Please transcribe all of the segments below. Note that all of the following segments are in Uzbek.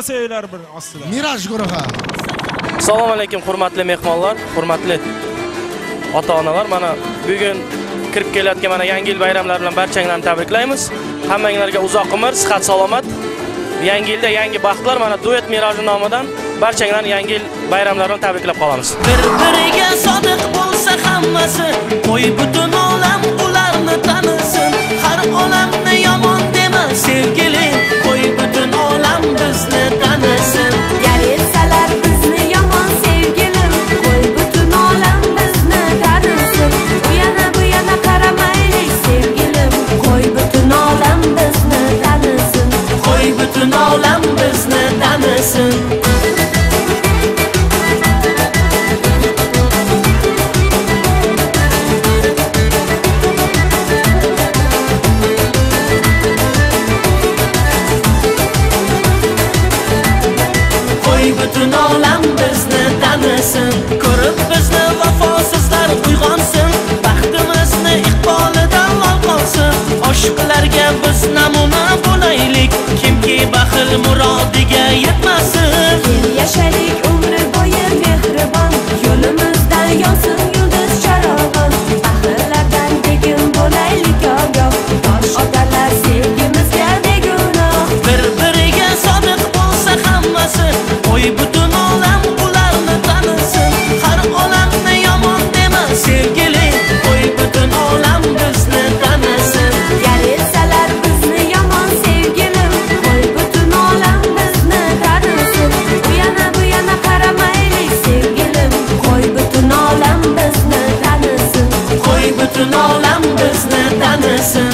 sevgiler bir aslida. Miraj guruhi. Assalomu alaykum hurmatli mehmonlar, hurmatli ota-onalar. Mana bugun kirib kelayotgan mana Yangi yil bayramlari bilan barchanglarni tabriklaymiz. Hammanglarga uzoq umr, sihat, salomat. Yangi yilda yangi baxtlar. Mana Duet Miraji nomidan barchanglarni Yangi yil bayramlarini tabriklab qolamiz. Bir-biriga sodiq bo'lsa hammasi, qo'y butun olam ularni tanisin. Har olamni yomon dema sevgilim, qo'y butun olam bizni tanisin. Yaritsalar bizni yomon sevgilim, qo'y butun olam bizni tanisin. Bu yana qaramaylik sevgilim, qo'y butun olam bizni tanisin. Qo'y butun olam bizni tanisin. Butun olam bizni tanisin. Ko'rib bizni vafosizlar uyg'onsin. Baxtimizni iqbolidan lol qolsin. Oshiqlarga biz namuna bo'laylik. Kimki baxil murodiga yetmasin. Yashaylik umri bo'yi mehribon, yo'limizdan yonsin yulduz charog'on. Baxillardan begim bo'laylik ogoh, tosh otalar sevgimizga begunoh. Bir-biriga sodiq bo'lsa hammasi, qo'y butun olam ularni tanisin. Har olamni yomon dema sevgilim, qo'y butun olam bizni tanisin. Yaritsalar bizni yomon sevgilim, qo'y butun olam bizni tanisin. Bu yana qaramaylik sevgilim, qo'y butun olam bizni tanisin. Qo'y butun olam bizni tanisin.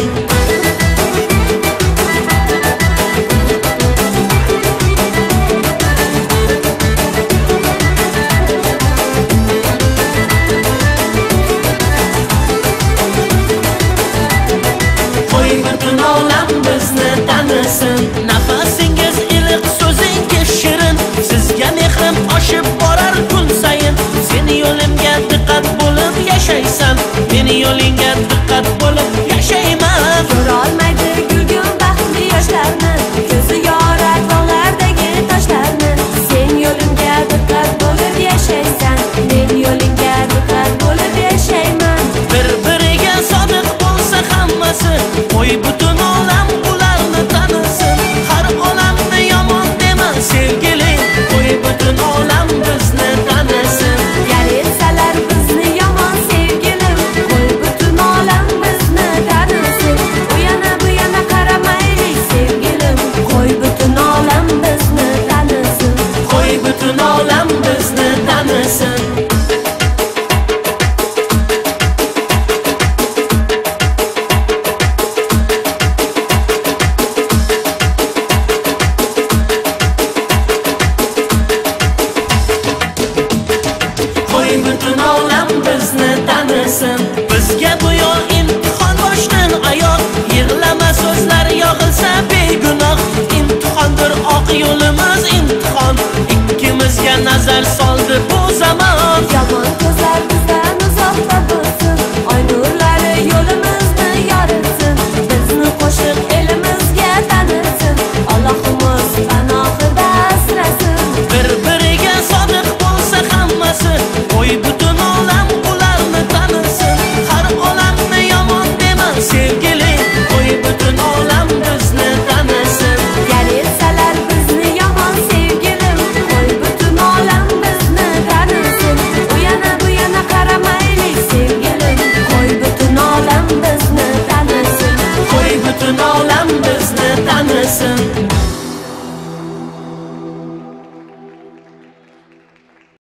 Nafasingiz iliq, so'zingiz shirin, sizga mehrim oshib borar kun sayin. Seni yo'limga diqqat bo'lib yashaysan, meni yo'lingga diqqat bo'lib yashayman. Ko'rolmaydi gulgun baxtli yoshlarni, ko'zi yorar bog'lardagi toshlarni. Sen yo'limga diqqat bo'lib yashaysan, men yo'lingga diqqat bo'lib yashayman. Bir-biriga sodiq bo'lsa hammasi, qo'y butun olam ularni tanisin. Har olamni yomon dema sevgilim, qo'y butun olam bizni tanisin. Yaritsalar bizni yomon sevgilim, qo'y butun olam bizni tanisin. Bu yana qaramaylik sevgilim, qo'y butun olam bizni tanisin. Qo'y butun olam bizni tanisin. Butun olam bizni tanisin. Bizga bu yo'l imtihon boshdan oyoq. Yig'lama so'zlar yog'ilsa begunoh. Imtihondir oq yo'limiz